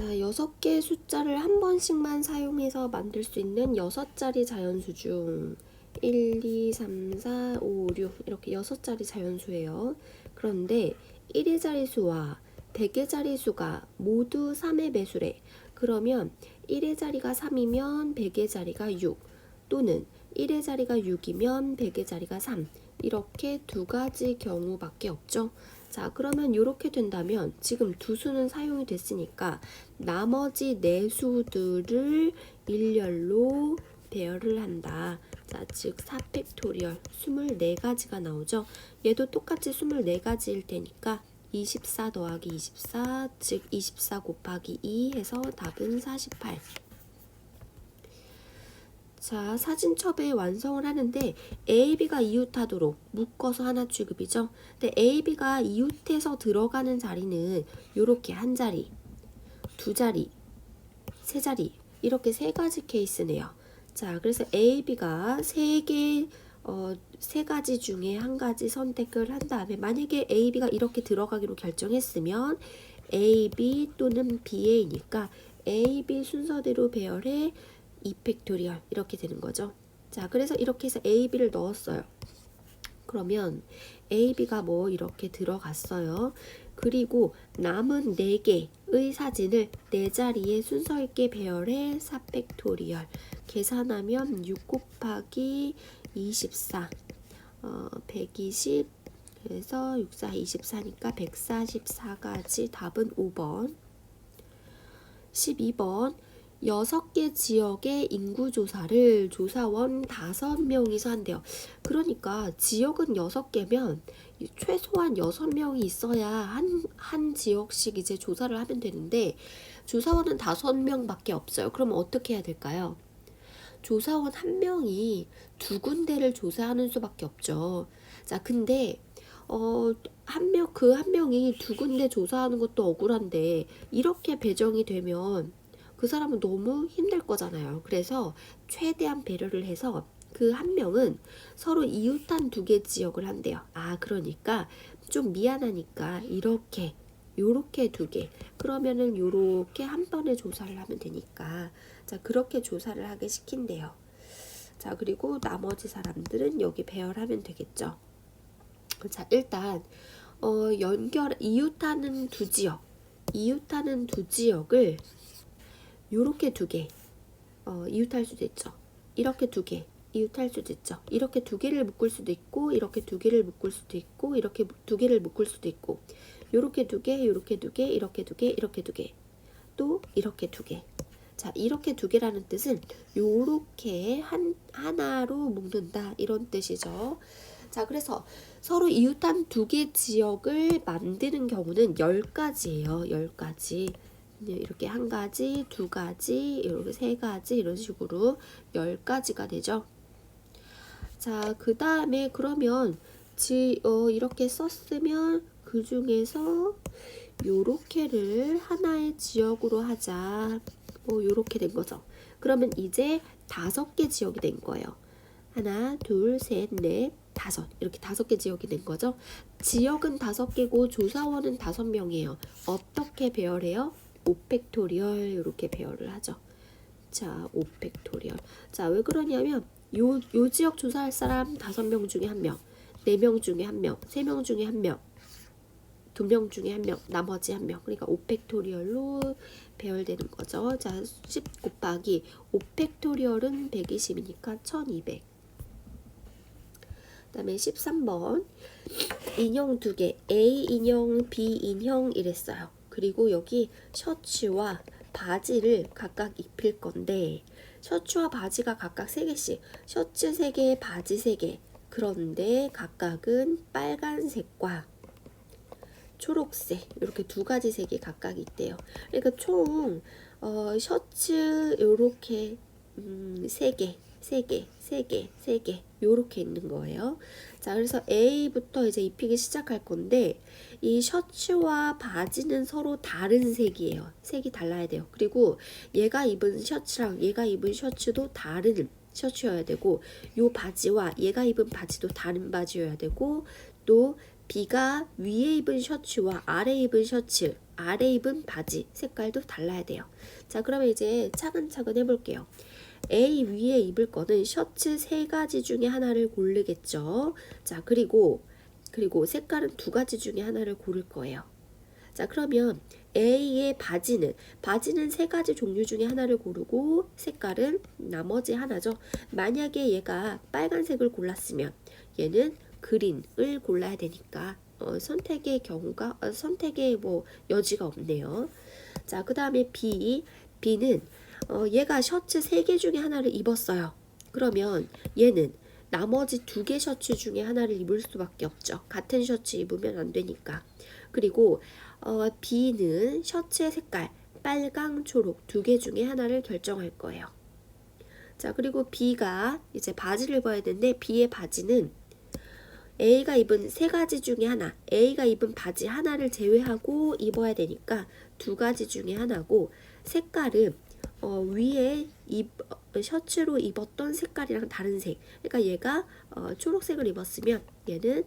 자, 6개의 숫자를 한 번씩만 사용해서 만들 수 있는 6자리 자연수 중 1, 2, 3, 4, 5, 6 이렇게 6자리 자연수예요. 그런데 1의 자리수와 100의 자리수가 모두 3의 배수래. 그러면 1의 자리가 3이면 100의 자리가 6 또는 1의 자리가 6이면 100의 자리가 3 이렇게 두 가지 경우밖에 없죠. 자, 그러면 이렇게 된다면 지금 두 수는 사용이 됐으니까 나머지 네 수들을 일렬로 배열을 한다. 자, 즉 4팩토리얼 24가지가 나오죠. 얘도 똑같이 24가지일 테니까 24 더하기 24, 즉 24 곱하기 2 해서 답은 48. 자, 사진첩에 완성을 하는데 A, B가 이웃하도록 묶어서 하나 취급이죠. 근데 A, B가 이웃해서 들어가는 자리는 이렇게 한 자리, 두 자리, 세 자리 이렇게 세 가지 케이스네요. 자, 그래서 A, B가 세 가지 중에 한 가지 선택을 한 다음에 만약에 A, B가 이렇게 들어가기로 결정했으면 A, B 또는 BA니까 A, B 순서대로 배열해 2팩토리얼 이렇게 되는 거죠. 자, 그래서 이렇게 해서 A, B를 넣었어요. 그러면 A, B가 뭐 이렇게 들어갔어요. 그리고 남은 4개의 사진을 4자리에 순서 있게 배열해 4팩토리얼 계산하면 6 곱하기 24 120 그래서 6, 4, 24니까 144가지 답은 5번. 12번 6개 지역의 인구조사를 조사원 5명이서 한대요. 그러니까 지역은 6개면 최소한 6명이 있어야 한 지역씩 이제 조사를 하면 되는데 조사원은 5명밖에 없어요. 그럼 어떻게 해야 될까요? 조사원 한 명이 두 군데를 조사하는 수밖에 없죠. 자, 근데 그 한 명이 두 군데 조사하는 것도 억울한데 이렇게 배정이 되면 그 사람은 너무 힘들 거잖아요. 그래서 최대한 배려를 해서 그 한 명은 서로 이웃한 2개 지역을 한대요. 아, 그러니까 좀 미안하니까 요렇게 2개. 그러면은 요렇게 한 번에 조사를 하면 되니까 자, 그렇게 조사를 하게 시킨대요. 자, 그리고 나머지 사람들은 여기 배열하면 되겠죠. 자, 일단 이웃하는 두 지역을 요렇게 2개 이웃할 수도 있죠. 이렇게 2개 이웃할 수도 있죠. 이렇게 2개를 묶을 수도 있고 이렇게 2개를 묶을 수도 있고 이렇게 2개를 묶을 수도 있고 요렇게 2개 요렇게 2개 이렇게 2개 이렇게 2개 또 이렇게 2개. 자, 이렇게 2개라는 뜻은 요렇게 하나로 묶는다 이런 뜻이죠. 자, 그래서 서로 이웃한 2개 지역을 만드는 경우는 10가지예요. 10가지. 이렇게 1가지, 2가지, 이렇게 3가지 이런 식으로 10가지가 되죠. 자, 그 다음에 그러면 이렇게 썼으면 그 중에서 요렇게를 하나의 지역으로 하자. 요렇게 된 거죠. 그러면 이제 5개 지역이 된 거예요. 하나, 둘, 셋, 넷, 5 이렇게 5개 지역이 된 거죠. 지역은 5개고 조사원은 5명이에요. 어떻게 배열해요? 5팩토리얼 이렇게 배열을 하죠. 자, 5팩토리얼. 자, 왜 그러냐면 요 지역 조사할 사람 5명 중에 1명, 4명 중에 1명, 3명 중에 1명, 2명 중에 1명, 나머지 1명. 그러니까 5팩토리얼로 배열되는 거죠. 자, 10 곱하기 5팩토리얼은 120이니까 1200. 그 다음에 13번 인형 2개 A 인형, B 인형 이랬어요. 그리고 여기 셔츠와 바지를 각각 입힐 건데 셔츠와 바지가 각각 3개씩 셔츠 3개, 바지 3개 그런데 각각은 빨간색과 초록색 이렇게 2가지 색이 각각 있대요. 그러니까 총 셔츠 요렇게 3개 요렇게 있는 거예요. 자, 그래서 A부터 이제 입히기 시작할 건데 이 셔츠와 바지는 서로 다른 색이에요. 색이 달라야 돼요. 그리고 얘가 입은 셔츠랑 얘가 입은 셔츠도 다른 셔츠여야 되고 요 바지와 얘가 입은 바지도 다른 바지여야 되고 또 B가 위에 입은 셔츠와 아래 입은 셔츠 아래 입은 바지 색깔도 달라야 돼요. 자, 그러면 이제 차근차근 해볼게요. A 위에 입을 거는 셔츠 3가지 중에 하나를 고르겠죠. 자, 그리고 색깔은 2가지 중에 하나를 고를 거예요. 자, 그러면 A의 바지는 3가지 종류 중에 하나를 고르고 색깔은 나머지 하나죠. 만약에 얘가 빨간색을 골랐으면 얘는 그린을 골라야 되니까 선택의 뭐 여지가 없네요. 자, 그 다음에 B는 얘가 셔츠 3개 중에 하나를 입었어요. 그러면 얘는 나머지 2개 셔츠 중에 하나를 입을 수밖에 없죠. 같은 셔츠 입으면 안 되니까. 그리고 B는 셔츠의 색깔 빨강, 초록 2개 중에 하나를 결정할 거예요. 자, 그리고 B가 이제 바지를 입어야 되는데 B의 바지는 A가 입은 3가지 중에 하나, A가 입은 바지 하나를 제외하고 입어야 되니까 2가지 중에 하나고, 색깔은 위에 셔츠로 입었던 색깔이랑 다른 색. 그러니까 얘가 초록색을 입었으면 얘는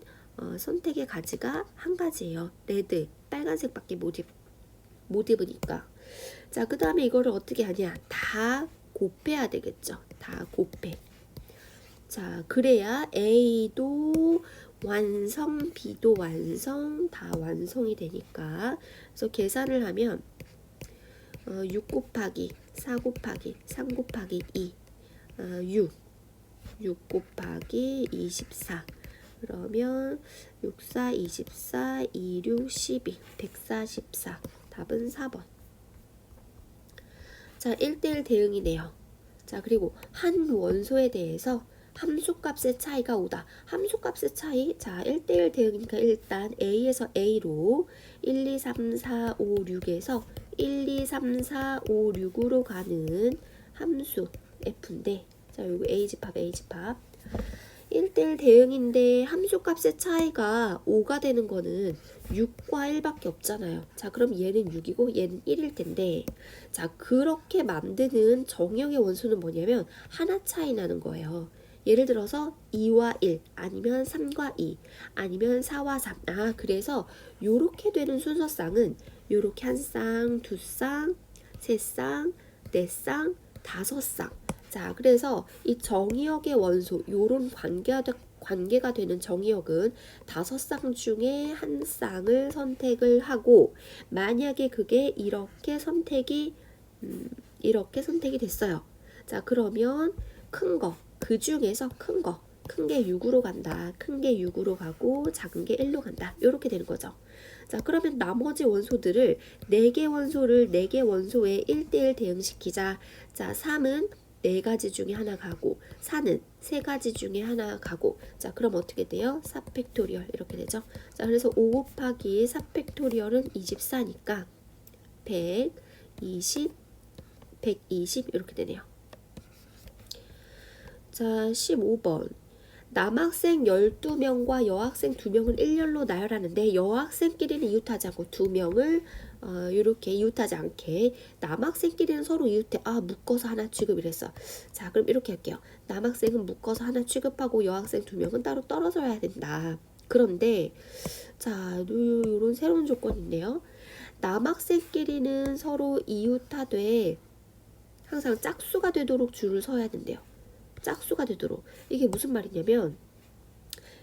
선택의 가지가 한 가지예요. 레드, 빨간색밖에 못 입으니까. 자, 그 다음에 이거를 어떻게 하냐? 다 곱해야 되겠죠. 다 곱해. 자, 그래야 A도 완성, B도 완성, 다 완성이 되니까. 그래서 계산을 하면 6 곱하기 4 곱하기 3 곱하기 2 6 곱하기 24 그러면 6, 4, 24, 2, 6, 12 144 답은 4번. 자, 1대1 대응이네요. 자, 그리고 한 원소에 대해서 함수값의 차이가 오다. 함수값의 차이. 자, 1대1 대응이니까 일단 A에서 A로 1, 2, 3, 4, 5, 6에서 1, 2, 3, 4, 5, 6으로 가는 함수 F인데, 자, 요거 A집합 1대1 대응인데 함수값의 차이가 5가 되는 거는 6과 1밖에 없잖아요. 자, 그럼 얘는 6이고 얘는 1일 텐데, 자, 그렇게 만드는 정형의 원소는 뭐냐면 하나 차이 나는 거예요. 예를 들어서 2와 1 아니면 3과 2 아니면 4와 3. 그래서 요렇게 되는 순서쌍은 요렇게 한 쌍, 두 쌍, 세 쌍, 네 쌍, 다섯 쌍. 자, 그래서 이 정의역의 원소 요런 관계가 되는 정의역은 5쌍 중에 한 쌍을 선택을 하고, 만약에 그게 이렇게 선택이 됐어요. 자, 그러면 큰 거, 그 중에서 큰 게 6으로 간다. 큰 게 6으로 가고 작은 게 1로 간다. 이렇게 되는 거죠. 자, 그러면 나머지 원소들을 4개 원소에 1대1 대응시키자. 자, 3은 4가지 중에 하나 가고 4는 3가지 중에 하나 가고, 자, 그럼 어떻게 돼요? 4팩토리얼 이렇게 되죠. 자, 그래서 5 곱하기 4팩토리얼은 24니까 120 이렇게 되네요. 자, 15번. 남학생 12명과 여학생 2명을 일렬로 나열하는데 여학생끼리는 이웃하지 않고 2명을 이렇게 이웃하지 않게, 남학생끼리는 서로 이웃해. 묶어서 하나 취급이랬어. 자, 그럼 이렇게 할게요. 남학생은 묶어서 하나 취급하고 여학생 2명은 따로 떨어져야 된다. 그런데 자, 이런 새로운 조건이 있네요. 남학생끼리는 서로 이웃하되 항상 짝수가 되도록 줄을 서야 된대요. 짝수가 되도록. 이게 무슨 말이냐면,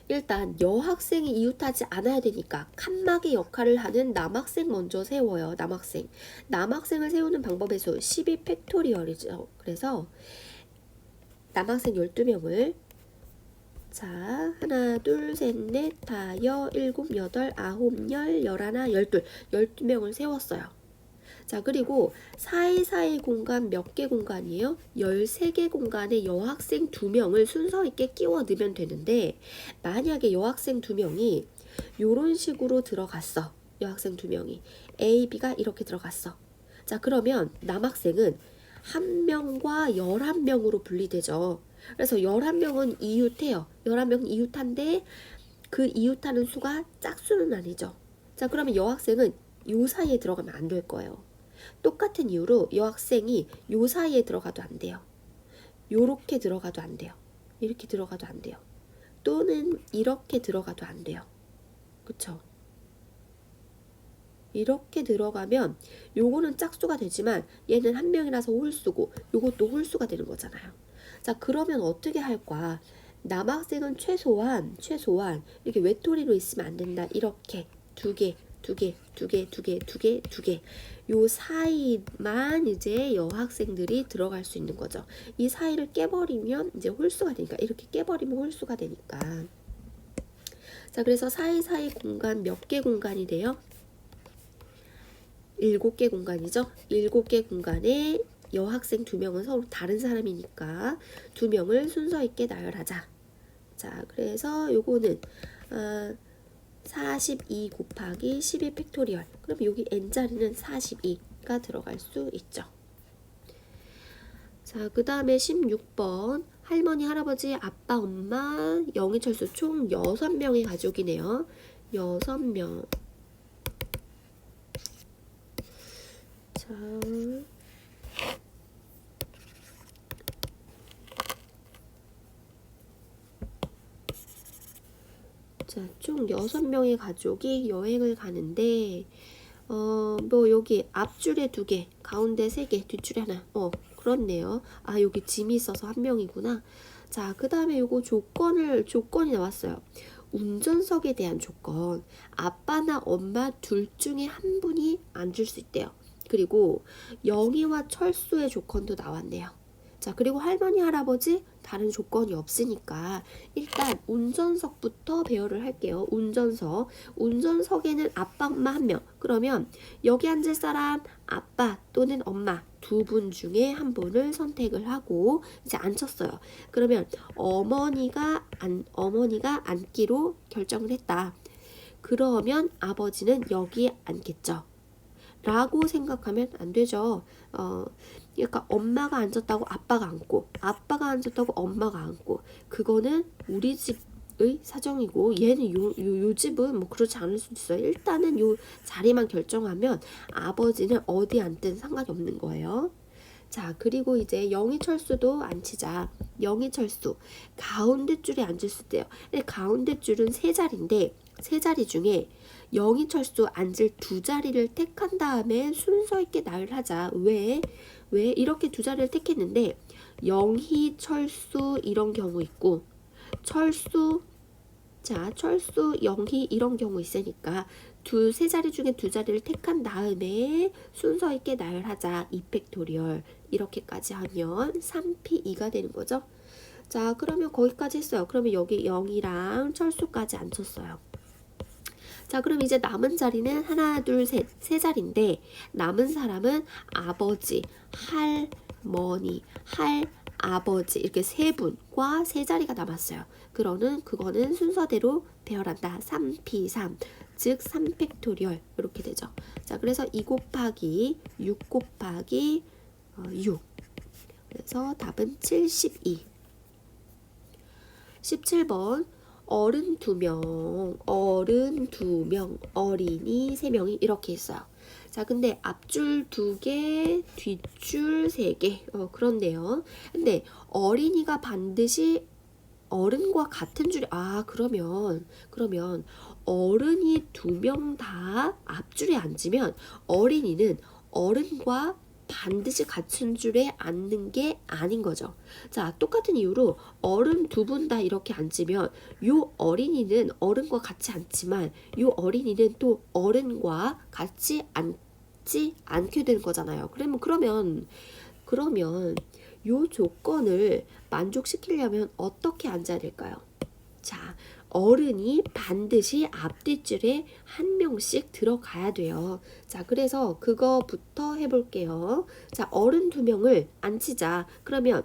일단 여학생이 이웃하지 않아야 되니까 칸막이 역할을 하는 남학생 먼저 세워요. 남학생을 세우는 방법의 수 12팩토리얼이죠. 그래서 남학생 12명을, 자, 하나, 둘, 셋, 넷, 다, 일곱, 여덟, 아홉, 열, 열하나, 12명을 세웠어요. 자, 그리고 사이사이 공간 몇 개 공간이에요? 13개 공간에 여학생 2명을 순서 있게 끼워 넣으면 되는데, 만약에 여학생 2명이 요런 식으로 들어갔어. 여학생 2명이 A, B가 이렇게 들어갔어. 자, 그러면 남학생은 1명과 11명으로 분리되죠. 그래서 11명은 이웃해요. 11명은 이웃한데 그 이웃하는 수가 짝수는 아니죠. 자, 그러면 여학생은 요 사이에 들어가면 안 될 거예요. 똑같은 이유로 여학생이 요 사이에 들어가도 안 돼요. 요렇게 들어가도 안 돼요. 이렇게 들어가도 안 돼요. 또는 이렇게 들어가도 안 돼요. 그쵸? 이렇게 들어가면 요거는 짝수가 되지만 얘는 한 명이라서 홀수고 요것도 홀수가 되는 거잖아요. 자, 그러면 어떻게 할까? 남학생은 최소한 이렇게 외톨이로 있으면 안 된다. 이렇게 두 개, 두 개, 두 개, 두 개, 두 개, 두 개. 요 사이만 이제 여학생들이 들어갈 수 있는 거죠. 이 사이를 깨버리면 이제 홀수가 되니까, 이렇게 깨버리면 홀수가 되니까. 자, 그래서 사이사이 공간 몇 개 공간이 돼요? 7개 공간이죠. 7개 공간에 여학생 2명은 서로 다른 사람이니까 2명을 순서 있게 나열하자. 자, 그래서 요거는 42 곱하기 12 팩토리얼. 그럼 여기 n자리는 42가 들어갈 수 있죠. 자, 그 다음에 16번. 할머니, 할아버지, 아빠, 엄마, 영희철수 총 6명의 가족이네요. 6명. 자, 총 6명의 가족이 여행을 가는데, 뭐 여기 앞줄에 2개, 가운데 3개, 뒷줄에 하나. 그렇네요. 아, 여기 짐이 있어서 1명이구나. 자, 그 다음에 요거 조건이 나왔어요. 운전석에 대한 조건. 아빠나 엄마 둘 중에 한 분이 앉을 수 있대요. 그리고 영희와 철수의 조건도 나왔네요. 자, 그리고 할머니, 할아버지 다른 조건이 없으니까 일단 운전석부터 배열을 할게요. 운전석에는 아빠, 엄마 1명. 그러면 여기 앉을 사람 아빠 또는 엄마 2분 중에 한 분을 선택을 하고 이제 앉혔어요. 그러면 어머니가 앉기로 결정을 했다. 그러면 아버지는 여기에 앉겠죠. 라고 생각하면 안 되죠. 그러니까 엄마가 앉았다고 아빠가 앉고, 아빠가 앉았다고 엄마가 앉고, 그거는 우리 집의 사정이고, 얘는 요 집은 뭐 그렇지 않을 수도 있어요. 일단은 요 자리만 결정하면 아버지는 어디 앉든 상관이 없는 거예요. 자, 그리고 이제 영희철수도 앉히자. 영희철수 가운데 줄에 앉을 수 있대요. 근데 가운데 줄은 3자리인데 3자리 중에 영희철수 앉을 2자리를 택한 다음에 순서 있게 나열하자. 왜 이렇게 2자리를 택했는데 영희철수 이런 경우 있고 철수, 영희 이런 경우 있으니까 3자리 중에 2자리를 택한 다음에 순서 있게 나열하자. 2팩토리얼 이렇게까지 하면 3p2가 되는 거죠. 자, 그러면 거기까지 했어요. 그러면 여기 영희랑 철수까지 앉혔어요. 자, 그럼 이제 남은 자리는 하나, 둘, 셋, 3자리인데 남은 사람은 아버지, 할머니, 할아버지 이렇게 3분과 3자리가 남았어요. 그거는 순서대로 배열한다. 3p3 즉 3팩토리얼 이렇게 되죠. 자, 그래서 2 곱하기 6 곱하기 6 그래서 답은 72. 17번 어른 2명, 어린이 3명이 이렇게 있어요. 자, 근데 앞줄 2개, 뒷줄 3개. 그렇네요. 근데 어린이가 반드시 어른과 같은 줄이, 그러면 어른이 2명 다 앞줄에 앉으면 어린이는 어른과 반드시 같은 줄에 앉는 게 아닌 거죠. 자, 똑같은 이유로 어른 2분 다 이렇게 앉으면 요 어린이는 어른과 같이 앉지만 요 어린이는 또 어른과 같이 앉지 않게 되는 거잖아요. 그러면 요 조건을 만족시키려면 어떻게 앉아야 될까요? 자, 어른이 반드시 앞뒷줄에 1명씩 들어가야 돼요. 자, 그래서 그거부터 해볼게요. 자, 어른 2명을 앉히자. 그러면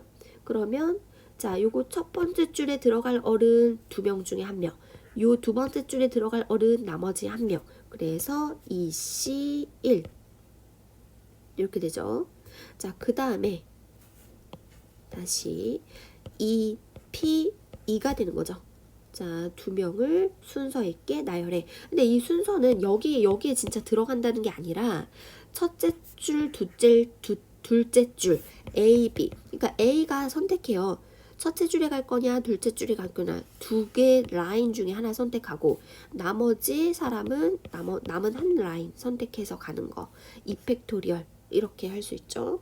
자, 요거 첫 번째 줄에 들어갈 어른 2명 중에 1명. 요 두 번째 줄에 들어갈 어른 나머지 1명. 그래서 2C1 이렇게 되죠. 자, 그 다음에 다시 2P2가 되는 거죠. 자, 2명을 순서 있게 나열해. 근데 이 순서는 여기에 진짜 들어간다는 게 아니라 첫째 줄, 둘째 줄 A, B. 그러니까 A가 선택해요. 첫째 줄에 갈 거냐 둘째 줄에 갈 거냐 두 개 라인 중에 하나 선택하고 나머지 사람은 남은 한 라인 선택해서 가는 거 이펙토리얼 이렇게 할 수 있죠.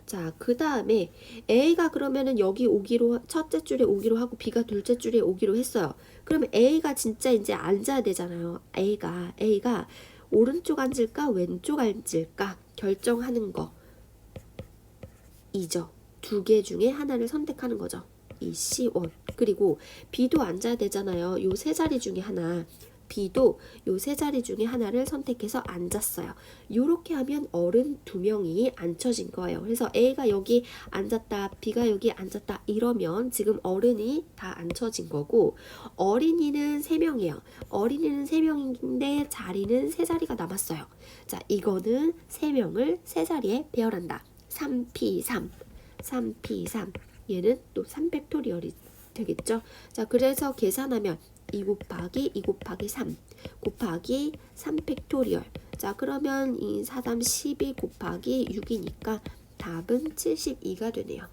자, 그 다음에 A가 그러면은 여기 오기로 첫째 줄에 오기로 하고 B가 둘째 줄에 오기로 했어요. 그러면 A가 진짜 이제 앉아야 되잖아요. A가 오른쪽 앉을까 왼쪽 앉을까 결정하는 거 이죠. 두 개 중에 하나를 선택하는 거죠. 이 C1. 그리고 B도 앉아야 되잖아요. 요 세 자리 중에 하나. B도 요 세 자리 중에 하나를 선택해서 앉았어요. 요렇게 하면 어른 두 명이 앉혀진 거예요. 그래서 A가 여기 앉았다, B가 여기 앉았다 이러면 지금 어른이 다 앉혀진 거고 어린이는 3명이에요. 어린이는 3명인데 자리는 세 자리가 남았어요. 자, 이거는 3명을 세 자리에 배열한다. 3P3 얘는 또 3팩토리얼이 되겠죠. 자, 그래서 계산하면 2 곱하기 2 곱하기 3 곱하기 3팩토리얼. 자, 그러면 이 4, 12 곱하기 6이니까 답은 72가 되네요.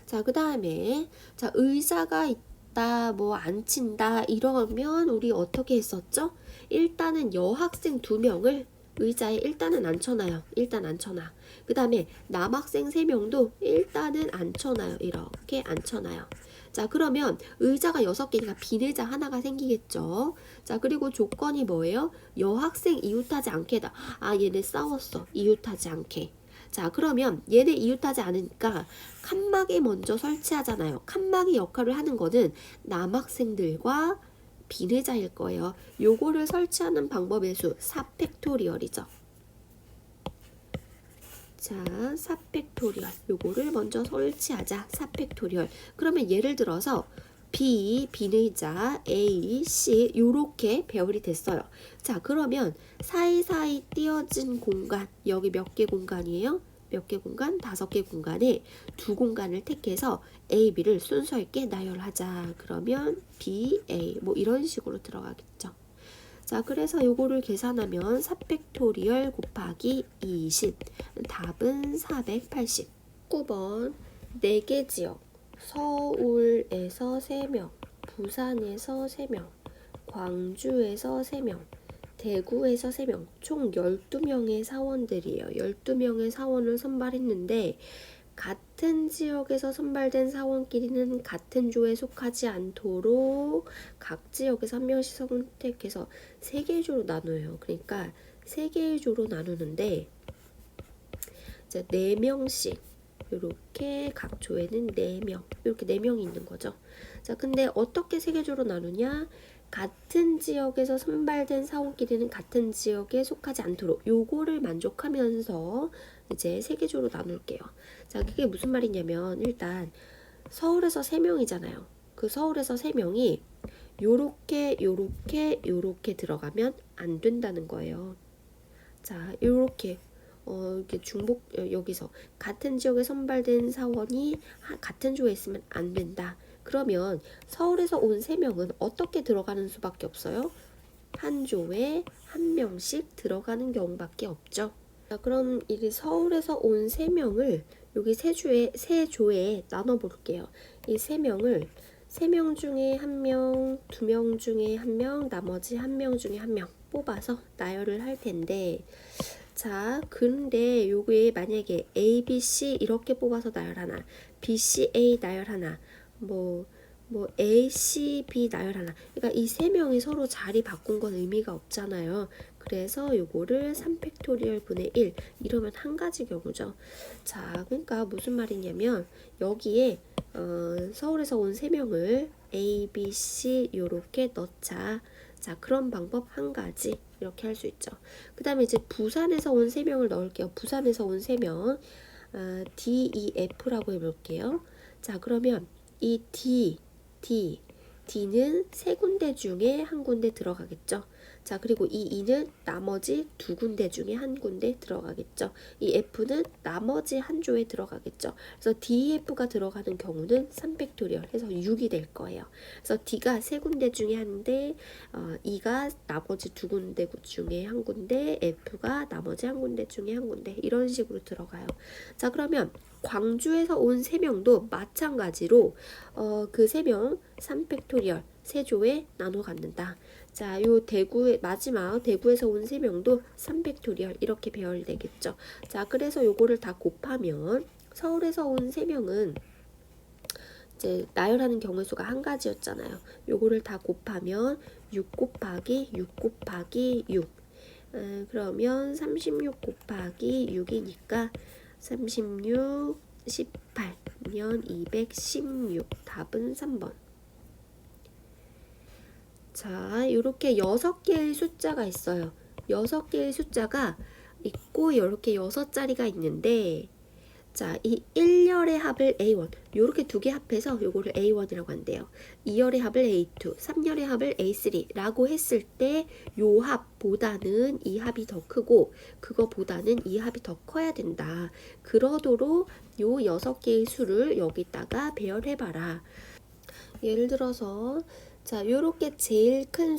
자, 그 다음에 자, 의자가 있다, 뭐 앉힌다 이러면 우리 어떻게 했었죠? 일단은 여학생 2명을 의자에 일단은 앉혀놔요. 일단 앉혀놔. 그 다음에 남학생 3명도 일단은 앉혀놔요. 이렇게 앉혀놔요. 자, 그러면 의자가 6개니까 빈 의자 하나가 생기겠죠. 자, 그리고 조건이 뭐예요? 여학생 이웃하지 않게다. 아, 얘네 싸웠어. 이웃하지 않게. 자, 그러면 얘네 이웃하지 않으니까 칸막이 먼저 설치하잖아요. 칸막이 역할을 하는 거는 남학생들과 빈 의자일 거예요. 요거를 설치하는 방법의 수 4팩토리얼이죠. 자, 4팩토리얼 요거를 먼저 설치하자. 4팩토리얼. 그러면 예를 들어서 B, 빈의자, A, C 요렇게 배열이 됐어요. 자, 그러면 사이사이 띄어진 공간 여기 몇 개 공간이에요? 몇 개 공간? 5개 공간에 두 공간을 택해서 A, B를 순서 있게 나열하자. 그러면 B, A 뭐 이런 식으로 들어가겠죠. 자, 그래서 요거를 계산하면 4팩토리얼 곱하기 20 답은 480. 9번 4개 지역 서울에서 3명, 부산에서 3명, 광주에서 3명, 대구에서 3명, 총 12명의 사원들이에요. 12명의 사원을 선발했는데 같은 지역에서 선발된 사원끼리는 같은 조에 속하지 않도록 각 지역에서 한 명씩 선택해서 3개의 조로 나눠요. 그러니까 3개의 조로 나누는데 이제 4명씩 이렇게 각 조에는 4명 이렇게 4명이 있는 거죠. 자, 근데 어떻게 3개 조로 나누냐? 같은 지역에서 선발된 사원끼리는 같은 지역에 속하지 않도록 요거를 만족하면서 이제 3개 조로 나눌게요. 자, 그게 무슨 말이냐면 일단 서울에서 3명이잖아요. 그 서울에서 3명이 요렇게 요렇게 들어가면 안 된다는 거예요. 자, 요렇게 이렇게 중복 여기서 같은 지역에 선발된 사원이 같은 조에 있으면 안 된다. 그러면 서울에서 온 3명은 어떻게 들어가는 수밖에 없어요? 한 조에 한 명씩 들어가는 경우밖에 없죠. 자, 그럼 이 서울에서 온 3명을 여기 세 조에 나눠 볼게요. 이 3명을 3명 중에 1명, 2명 중에 1명, 나머지 1명 중에 1명 뽑아서 나열을 할 텐데 자, 근데 요게 만약에 A, B, C 이렇게 뽑아서 나열하나 B, C, A 나열하나 뭐 A, C, B 나열하나 그러니까 이 3명이 서로 자리 바꾼 건 의미가 없잖아요. 그래서 요거를 3팩토리얼 분의 1 이러면 한 가지 경우죠. 자, 그러니까 무슨 말이냐면 여기에 서울에서 온 3명을 A, B, C 요렇게 넣자. 자, 그런 방법 한 가지 이렇게 할 수 있죠. 그 다음에 이제 부산에서 온 3명을 넣을게요. 부산에서 온 3명 D, E, F라고 해볼게요. 자, 그러면 이 D는 세 군데 중에 한 군데 들어가겠죠. 자, 그리고 이 2는 나머지 두 군데 중에 한 군데 들어가겠죠. 이 F는 나머지 한 조에 들어가겠죠. 그래서 DEF가 들어가는 경우는 3팩토리얼 해서 6이 될 거예요. 그래서 D가 세 군데 중에 한데 2가 나머지 두 군데 중에 한 군데, F가 나머지 한 군데 중에 한 군데, 이런 식으로 들어가요. 자, 그러면 광주에서 온 3명도 마찬가지로 그 3명 3팩토리얼 세조에 나눠 갖는다. 자, 요 대구의 마지막 대구에서 온 3명도 3팩토리얼 이렇게 배열되겠죠. 자, 그래서 요거를 다 곱하면 서울에서 온 3명은 이제 나열하는 경우의 수가 한 가지였잖아요. 요거를 다 곱하면 6 곱하기 6 곱하기 6. 그러면 36 곱하기 6이니까 36, 18면 216. 답은 3번. 자, 이렇게 6개의 숫자가 있어요. 6개의 숫자가 있고 이렇게 6자리가 있는데, 자, 이 1열의 합을 A1, 요렇게 두 개 합해서 요거를 A1이라고 한대요. 2열의 합을 A2, 3열의 합을 A3라고 했을 때 요 합보다는 이 합이 더 크고 그거보다는 이 합이 더 커야 된다. 그러도록 요 6개의 수를 여기다가 배열해봐라. 예를 들어서 자, 요렇게 제일 큰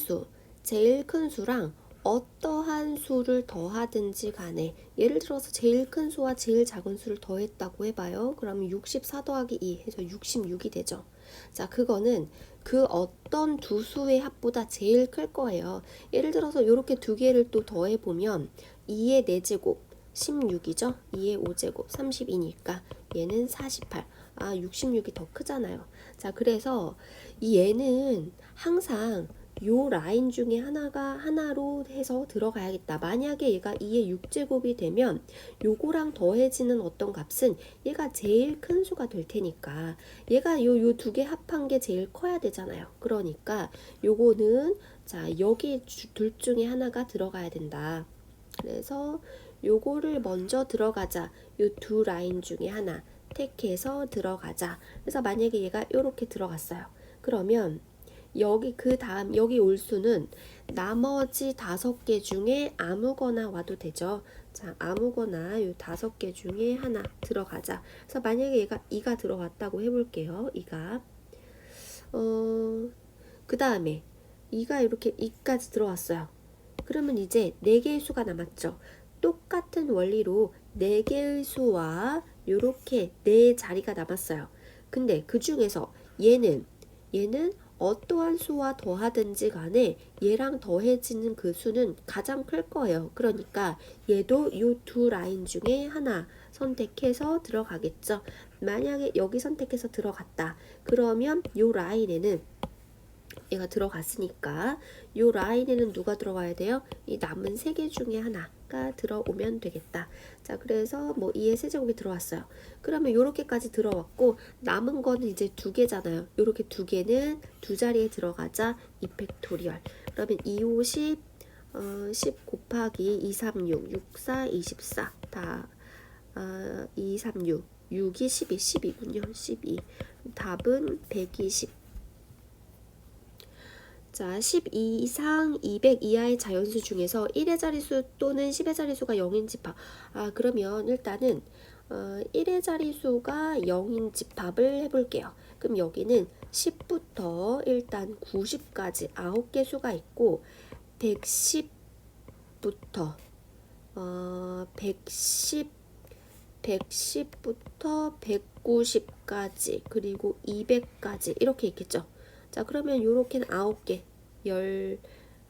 수랑 어떠한 수를 더하든지 간에, 예를 들어서 제일 큰 수와 제일 작은 수를 더했다고 해봐요. 그러면 64 더하기 2 해서 66이 되죠. 자, 그거는 그 어떤 두 수의 합보다 제일 클 거예요. 예를 들어서 요렇게 두 개를 또 더해보면 2의 4제곱 16이죠. 2의 5제곱 32니까 얘는 48. 66이 더 크잖아요. 자, 그래서 이 얘는 항상 요 라인 중에 하나로 해서 들어가야겠다. 만약에 얘가 2의 6제곱이 되면 요거랑 더해지는 어떤 값은 얘가 제일 큰 수가 될 테니까 얘가 요 두 개 합한 게 제일 커야 되잖아요. 그러니까 요거는 자, 여기 둘 중에 하나가 들어가야 된다. 그래서 요거를 먼저 들어가자. 요 두 라인 중에 하나 택해서 들어가자. 그래서 만약에 얘가 요렇게 들어갔어요. 그러면 여기 그 다음 여기 올 수는 나머지 5개 중에 아무거나 와도 되죠. 자, 아무거나 요 5개 중에 하나 들어가자. 그래서 만약에 얘가 2가 들어갔다고 해볼게요. 2가 그 다음에 2가 이렇게 2까지 들어왔어요. 그러면 이제 4개의 수가 남았죠. 똑같은 원리로 4개의 수와 요렇게 4자리가 남았어요. 근데 그 중에서 얘는 어떠한 수와 더하든지 간에 얘랑 더해지는 그 수는 가장 클 거예요. 그러니까 얘도 요 두 라인 중에 하나 선택해서 들어가겠죠. 만약에 여기 선택해서 들어갔다. 그러면 요 라인에는 얘가 들어갔으니까 요 라인에는 누가 들어가야 돼요? 이 남은 3개 중에 하나가 들어오면 되겠다. 자, 그래서 뭐 2의 세제곱이 들어왔어요. 그러면 요렇게까지 들어왔고 남은 거는 이제 2개잖아요. 요렇게 2개는 두 자리에 들어가자. 2팩토리얼. 그러면 2, 5, 10, 10 곱하기 2, 3, 6, 6, 4, 24. 다 2, 3, 6. 6이 12, 12군요. 12. 답은 120. 자, 12 이상 200 이하의 자연수 중에서 1의 자리수 또는 10의 자리수가 0인 집합. 그러면 일단은 1의 자리수가 0인 집합을 해볼게요. 그럼 여기는 10부터 일단 90까지 9개 수가 있고 110부터 110부터 190까지 그리고 200까지 이렇게 있겠죠. 자, 그러면 요렇게는 9개,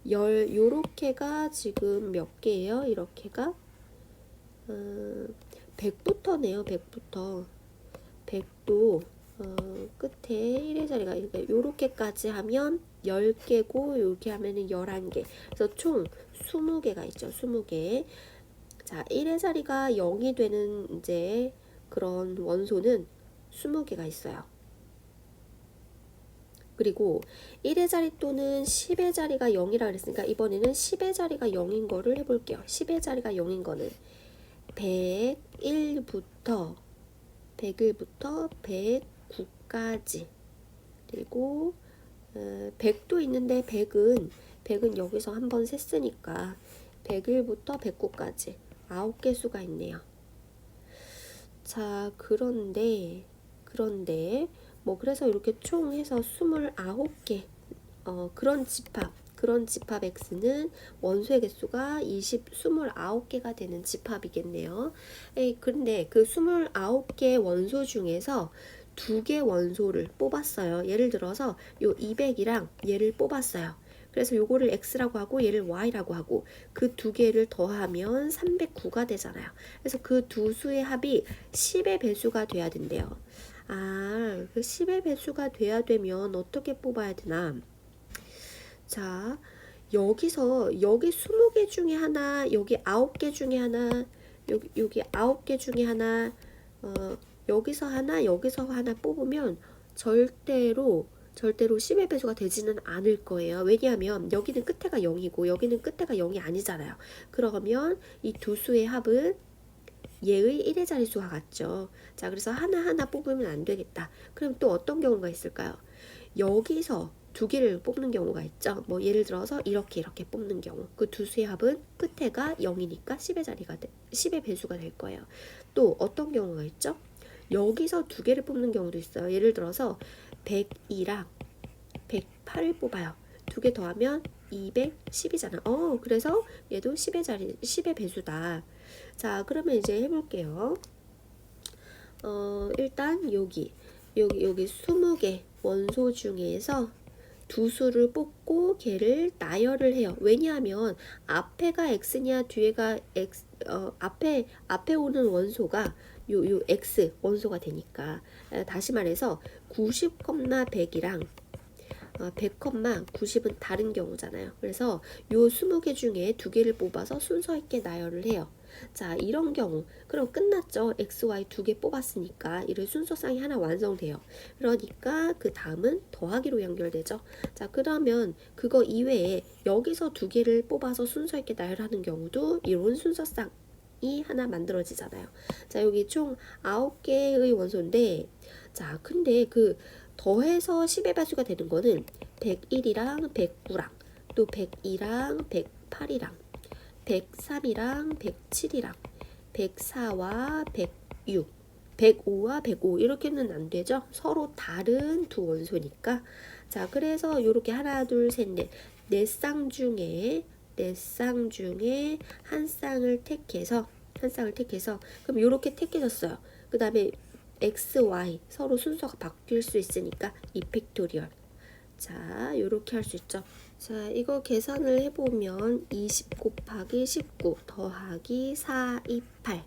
요렇게가 지금 몇 개예요? 이렇게가 100부터네요. 100부터 100도 끝에 1의 자리가 요렇게까지 하면 10개고 요렇게 하면은 11개. 그래서 총 20개가 있죠. 20개. 자, 1의 자리가 0이 되는 이제 그런 원소는 20개가 있어요. 그리고 1의 자리 또는 10의 자리가 0이라 그랬으니까 이번에는 10의 자리가 0인 거를 해볼게요. 10의 자리가 0인 거는 101부터 109까지 그리고 100도 있는데 100은 100은 여기서 한번 셌으니까 101부터 109까지 9개 수가 있네요. 자, 그런데 뭐 그래서 이렇게 총 해서 29개 그런 집합 X는 원소의 개수가 29개가 되는 집합이겠네요. 근데 그 29개 원소 중에서 2개 원소를 뽑았어요. 예를 들어서 요 200이랑 얘를 뽑았어요. 그래서 요거를 X라고 하고 얘를 Y라고 하고 그 2개를 더하면 309가 되잖아요. 그래서 그 두 수의 합이 10의 배수가 돼야 된대요. 그 10의 배수가 돼야 되면 어떻게 뽑아야 되나? 자, 여기 20개 중에 하나, 여기 9개 중에 하나, 여기 9개 중에 하나, 여기서 하나 뽑으면 절대로 10의 배수가 되지는 않을 거예요. 왜냐하면 여기는 끝에가 0이고 여기는 끝에가 0이 아니잖아요. 그러면 이 두 수의 합은 얘의 1의 자릿수와 같죠. 자, 그래서 하나하나 뽑으면 안 되겠다. 그럼 또 어떤 경우가 있을까요? 여기서 2개를 뽑는 경우가 있죠. 뭐 예를 들어서 이렇게 뽑는 경우 그 두 수의 합은 끝에가 0이니까 10의 배수가 될 거예요. 또 어떤 경우가 있죠? 여기서 2개를 뽑는 경우도 있어요. 예를 들어서 102랑 108을 뽑아요. 2개 더하면 210이잖아. 그래서 얘도 10의 배수다. 자, 그러면 이제 해볼게요. 일단 여기 20개 원소 중에서 두 수를 뽑고 걔를 나열을 해요. 왜냐하면 앞에가 x냐 뒤에가 x 앞에 오는 원소가 요 x 원소가 되니까 다시 말해서 90, 100이랑 100, 90은 다른 경우잖아요. 그래서 요 20개 중에 2개를 뽑아서 순서 있게 나열을 해요. 자, 이런 경우 그럼 끝났죠. x, y 2개 뽑았으니까 이런 순서상이 하나 완성돼요. 그러니까 그 다음은 더하기로 연결되죠. 자, 그러면 그거 이외에 여기서 2개를 뽑아서 순서 있게 나열하는 경우도 이런 순서상이 하나 만들어지잖아요. 자, 여기 총 9개의 원소인데, 자, 근데 그 더해서 10의 배수가 되는 거는 101이랑 109랑 또 102랑 108이랑 103이랑 107이랑 104와 106 105와 105 이렇게는 안 되죠. 서로 다른 두 원소니까. 자, 그래서 이렇게 하나 둘 셋 넷 네 쌍 중에 한 쌍을 택해서 그럼 이렇게 택해졌어요. 그 다음에 x, y 서로 순서가 바뀔 수 있으니까 이 팩토리얼. 자, 요렇게 할 수 있죠. 자, 이거 계산을 해보면 20 곱하기 19 더하기 428.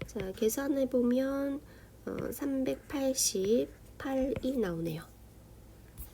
자, 계산해보면 388이 나오네요.